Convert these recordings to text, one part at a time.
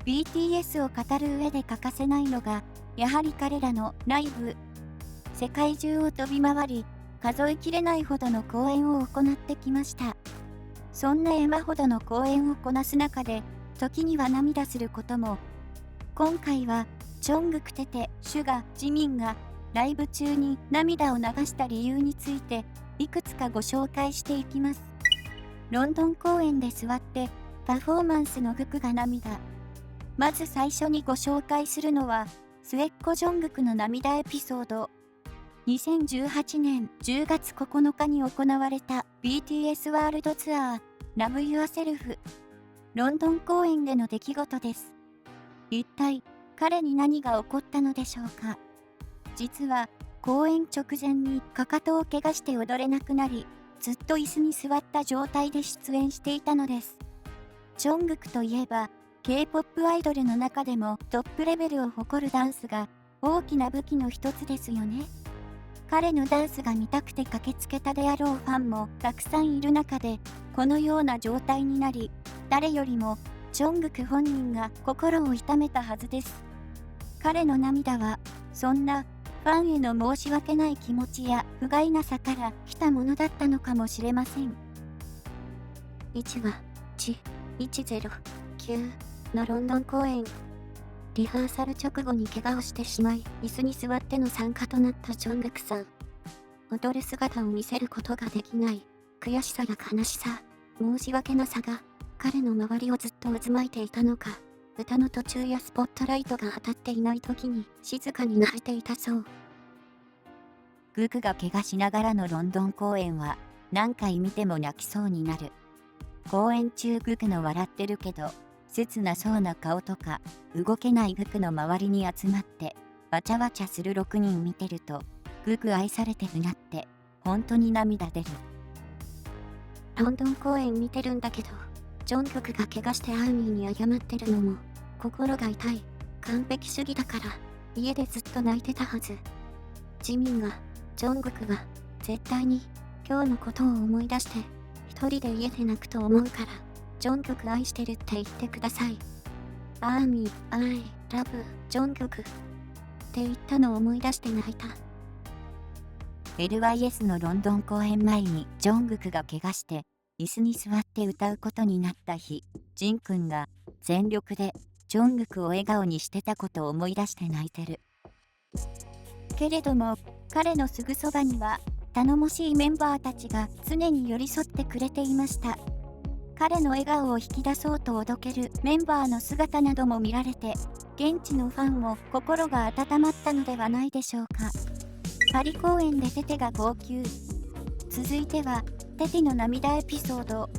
BTS を語る上で欠かせないのが、やはり彼らのライブ。世界中を飛び回り、数えきれないほどの公演を行ってきました。そんな山ほどの公演をこなす中で、時には涙することも。今回は、ジョングクテテ、シュガ、ジミンが、ライブ中に涙を流した理由について、いくつかご紹介していきます。ロンドン公演で座って、パフォーマンスのグクが涙。まず最初にご紹介するのは、末っ子ジョングクの涙エピソード。2018年10月9日に行われた BTS ワールドツアー Love Yourself ロンドン公演での出来事です。一体彼に何が起こったのでしょうか。実は公演直前にかかとを怪我して踊れなくなり、ずっと椅子に座った状態で出演していたのです。ジョングクといえば K-POP アイドルの中でもトップレベルを誇るダンスが大きな武器の一つですよね。彼のダンスが見たくて駆けつけたであろうファンもたくさんいる中で、このような状態になり、誰よりもジョングク本人が心を痛めたはずです。彼の涙は、そんなファンへの申し訳ない気持ちや不甲斐なさから来たものだったのかもしれません。1は、109のロンドン公演。リハーサル直後に怪我をしてしまい、椅子に座っての参加となったジョングクさん。踊る姿を見せることができない、悔しさや悲しさ、申し訳なさが、彼の周りをずっと渦巻いていたのか、歌の途中やスポットライトが当たっていない時に静かに泣いていたそう。グクが怪我しながらのロンドン公演は、何回見ても泣きそうになる。公演中グクの笑ってるけど、切なそうな顔とか、動けないグクの周りに集まって、わちゃわちゃする6人見てると、グク愛されてるなって、本当に涙出る。ロンドン公演見てるんだけど、ジョングクが怪我してアーミーに謝ってるのも、心が痛い、完璧主義だから、家でずっと泣いてたはず。ジミンが、ジョングクは、絶対に、今日のことを思い出して、一人で家で泣くと思うから、ジョングク愛してるって言ってください。アーミー、I love ジョングクって言ったのを思い出して泣いた。LYS のロンドン公演前にジョングクが怪我して椅子に座って歌うことになった日、ジンくんが全力でジョングクを笑顔にしてたことを思い出して泣いてる。けれども彼のすぐそばには頼もしいメンバーたちが常に寄り添ってくれていました。彼の笑顔を引き出そうとおどけるメンバーの姿なども見られて、現地のファンも心が温まったのではないでしょうか。パリ公演でテテが号泣。続いては、テテの涙エピソード。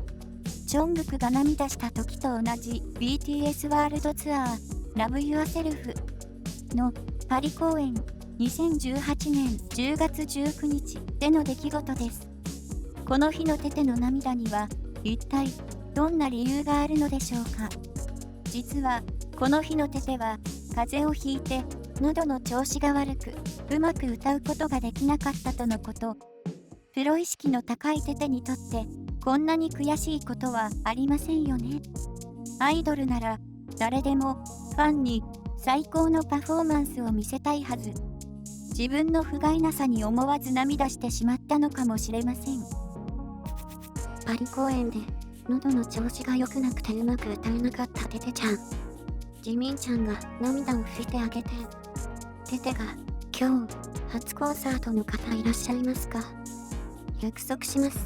ジョングクが涙した時と同じ BTS ワールドツアー Love Yourself のパリ公演2018年10月19日での出来事です。この日のテテの涙には、一体どんな理由があるのでしょうか。実はこの日のテテは風邪をひいて喉の調子が悪くうまく歌うことができなかったとのこと。プロ意識の高いテテにとってこんなに悔しいことはありませんよね。アイドルなら誰でもファンに最高のパフォーマンスを見せたいはず。自分の不甲斐なさに思わず涙してしまったのかもしれません。パリ公演で喉の調子が良くなくてうまく歌えなかったテテちゃん。ジミンちゃんが涙を拭いてあげて。テテが今日初コンサートの方いらっしゃいますか？約束します。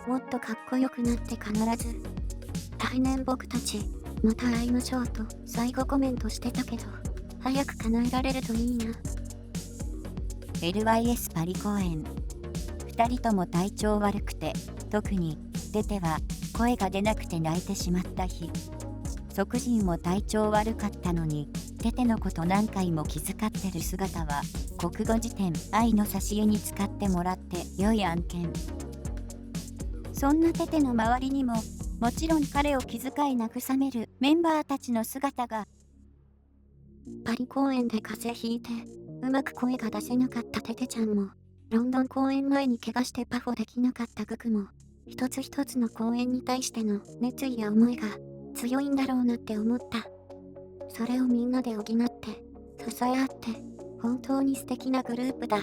もっとかっこよくなって必ず。来年僕たちまた会いましょうと最後コメントしてたけど、早く叶えられるといいな。LYS パリ公演。2人とも体調悪くて、特にテテは声が出なくて泣いてしまった日。即人も体調悪かったのに、テテのこと何回も気遣ってる姿は、国語辞典愛の挿絵に使ってもらって良い案件。そんなテテの周りにも、もちろん彼を気遣い慰めるメンバーたちの姿が。パリ公演で風邪ひいて、うまく声が出せなかったテテちゃんも、ロンドン公演前に怪我してパフォできなかったグクも、一つ一つの公演に対しての熱意や思いが強いんだろうなって思った。それをみんなで補って、支え合って、本当に素敵なグループだ。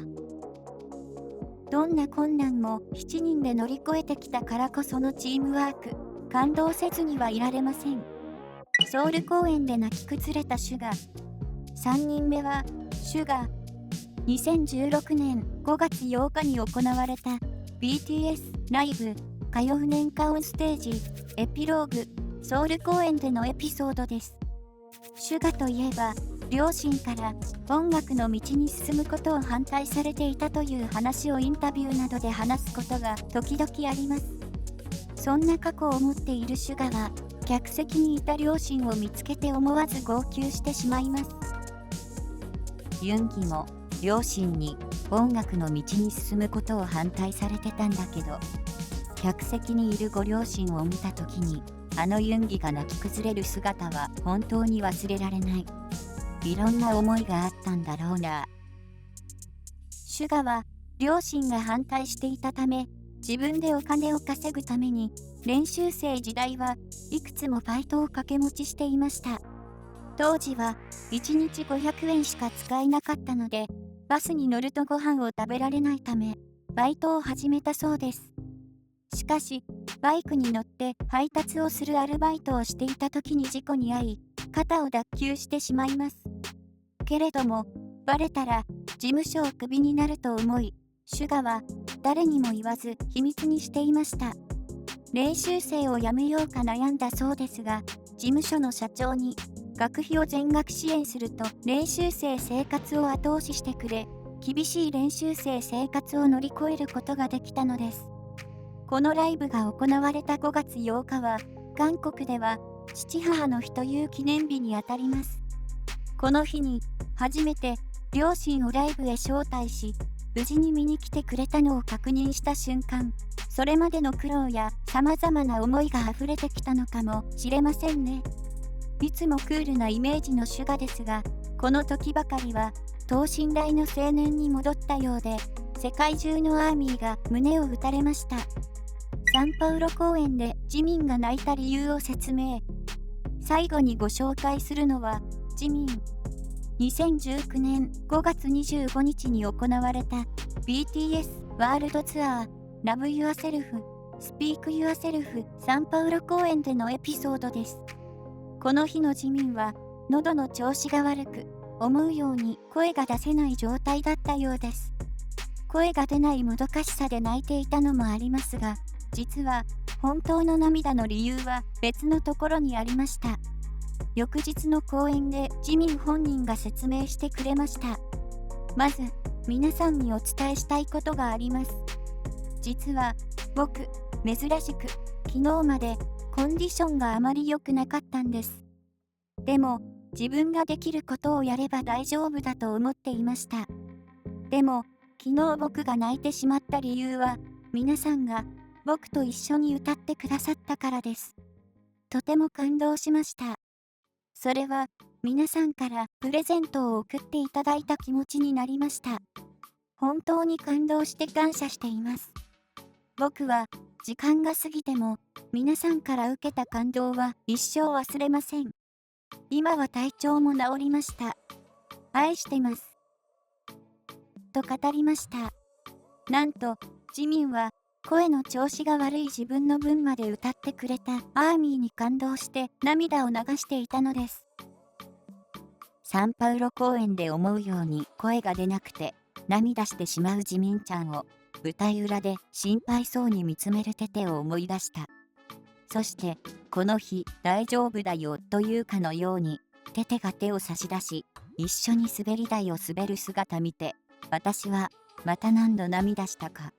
どんな困難も7人で乗り越えてきたからこそのチームワーク、感動せずにはいられません。ソウル公演で泣き崩れたシュガ。3人目は、シュガ。2016年5月8日に行われた BTS ライブ歌謡年間ステージエピローグソウル公演でのエピソードです。シュガといえば、両親から音楽の道に進むことを反対されていたという話をインタビューなどで話すことが時々あります。そんな過去を持っているシュガは、客席にいた両親を見つけて思わず号泣してしまいます。ユンギも両親に音楽の道に進むことを反対されてたんだけど、客席にいるご両親を見た時に、あのユンギが泣き崩れる姿は本当に忘れられない。いろんな思いがあったんだろうな。シュガは両親が反対していたため、自分でお金を稼ぐために練習生時代はいくつもバイトを掛け持ちしていました。当時は1日500円しか使えなかったので、バスに乗るとご飯を食べられないため、バイトを始めたそうです。しかし、バイクに乗って配達をするアルバイトをしていた時に事故に遭い、肩を脱臼してしまいます。けれども、バレたら事務所をクビになると思い、シュガは誰にも言わず秘密にしていました。練習生を辞めようか悩んだそうですが、事務所の社長に学費を全額支援すると練習生生活を後押ししてくれ、厳しい練習生生活を乗り越えることができたのです。このライブが行われた5月8日は、韓国では父母の日という記念日にあたります。この日に初めて両親をライブへ招待し、無事に見に来てくれたのを確認した瞬間、それまでの苦労や様々な思いが溢れてきたのかもしれませんね。いつもクールなイメージのシュガですが、この時ばかりは等身大の青年に戻ったようで、世界中のアーミーが胸を打たれました。サンパウロ公演でジミンが泣いた理由を説明。最後にご紹介するのは、ジミン。2019年5月25日に行われた BTS ワールドツアー Love Yourself Speak Yourself サンパウロ公演でのエピソードです。この日のジミンは喉の調子が悪く、思うように声が出せない状態だったようです。声が出ないもどかしさで泣いていたのもありますが、実は本当の涙の理由は別のところにありました。翌日の公演でジミン本人が説明してくれました。まず、皆さんにお伝えしたいことがあります。実は、僕、珍しく、昨日までコンディションがあまり良くなかったんです。でも、自分ができることをやれば大丈夫だと思っていました。でも、昨日僕が泣いてしまった理由は、皆さんが僕と一緒に歌ってくださったからです。とても感動しました。それは皆さんからプレゼントを送っていただいた気持ちになりました。本当に感動して感謝しています。僕は時間が過ぎても皆さんから受けた感動は一生忘れません。今は体調も治りました。愛してます。と語りました。なんと、ジミンは声の調子が悪い自分の分まで歌ってくれたアーミーに感動して涙を流していたのです。サンパウロ公演で思うように声が出なくて涙してしまうジミンちゃんを舞台裏で心配そうに見つめるテテを思い出した。そしてこの日大丈夫だよというかのようにテテが手を差し出し一緒に滑り台を滑る姿見て私はまた何度涙したか。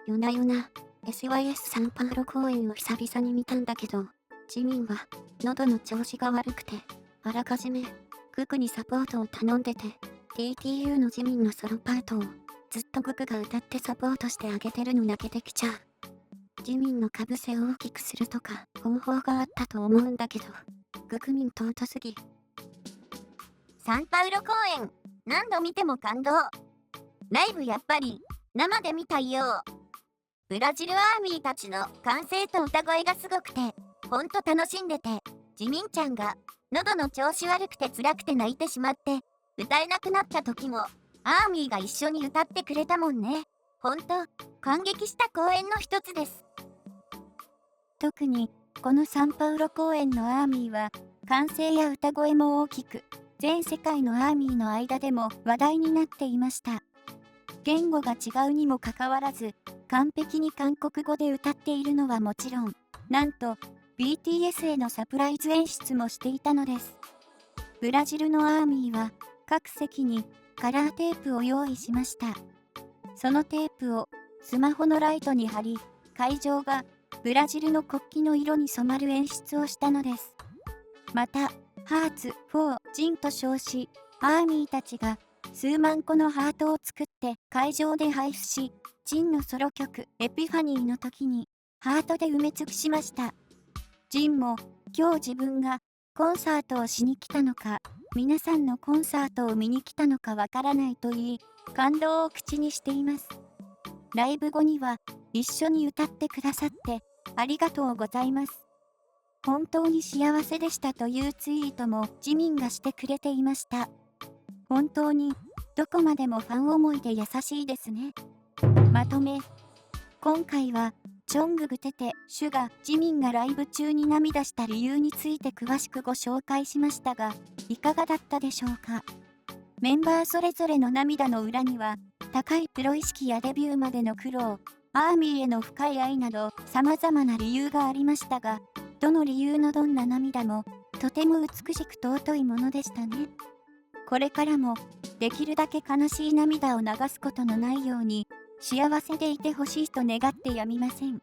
夜な夜な SYS サンパウロ公演を久々に見たんだけど、ジミンは喉の調子が悪くて、あらかじめグクにサポートを頼んでて、TTU のジミンのソロパートをずっとグクが歌ってサポートしてあげてるの泣けてきちゃう。ジミンのかぶせを大きくするとか方法があったと思うんだけど、グクミン尊すぎ。サンパウロ公演、何度見ても感動。ライブやっぱり生で見たいよ。ブラジルアーミーたちの歓声と歌声がすごくて、ほんと楽しんでて、ジミンちゃんが喉の調子悪くて辛くて泣いてしまって歌えなくなった時もアーミーが一緒に歌ってくれたもんね。ほんと感激した公演の一つです。特にこのサンパウロ公演のアーミーは歓声や歌声も大きく、全世界のアーミーの間でも話題になっていました。言語が違うにもかかわらず、完璧に韓国語で歌っているのはもちろん、なんと BTS へのサプライズ演出もしていたのです。ブラジルのアーミーは各席にカラーテープを用意しました。そのテープをスマホのライトに貼り、会場がブラジルの国旗の色に染まる演出をしたのです。また、ハーツ4ジンと称し、アーミーたちが数万個のハートを作って会場で配布し、ジンのソロ曲エピファニーの時にハートで埋め尽くしました。ジンも今日自分がコンサートをしに来たのか、皆さんのコンサートを見に来たのかわからないと言い、感動を口にしています。ライブ後には一緒に歌ってくださってありがとうございます。本当に幸せでしたというツイートもジミンがしてくれていました。本当にどこまでもファン思いで優しいですね。まとめ。今回はチョングクテテ、シュがジミンがライブ中に涙した理由について詳しくご紹介しましたが、いかがだったでしょうか。メンバーそれぞれの涙の裏には、高いプロ意識やデビューまでの苦労、アーミーへの深い愛など様々な理由がありましたが、どの理由のどんな涙もとても美しく尊いものでしたね。これからもできるだけ悲しい涙を流すことのないように幸せでいてほしいと願ってやみません。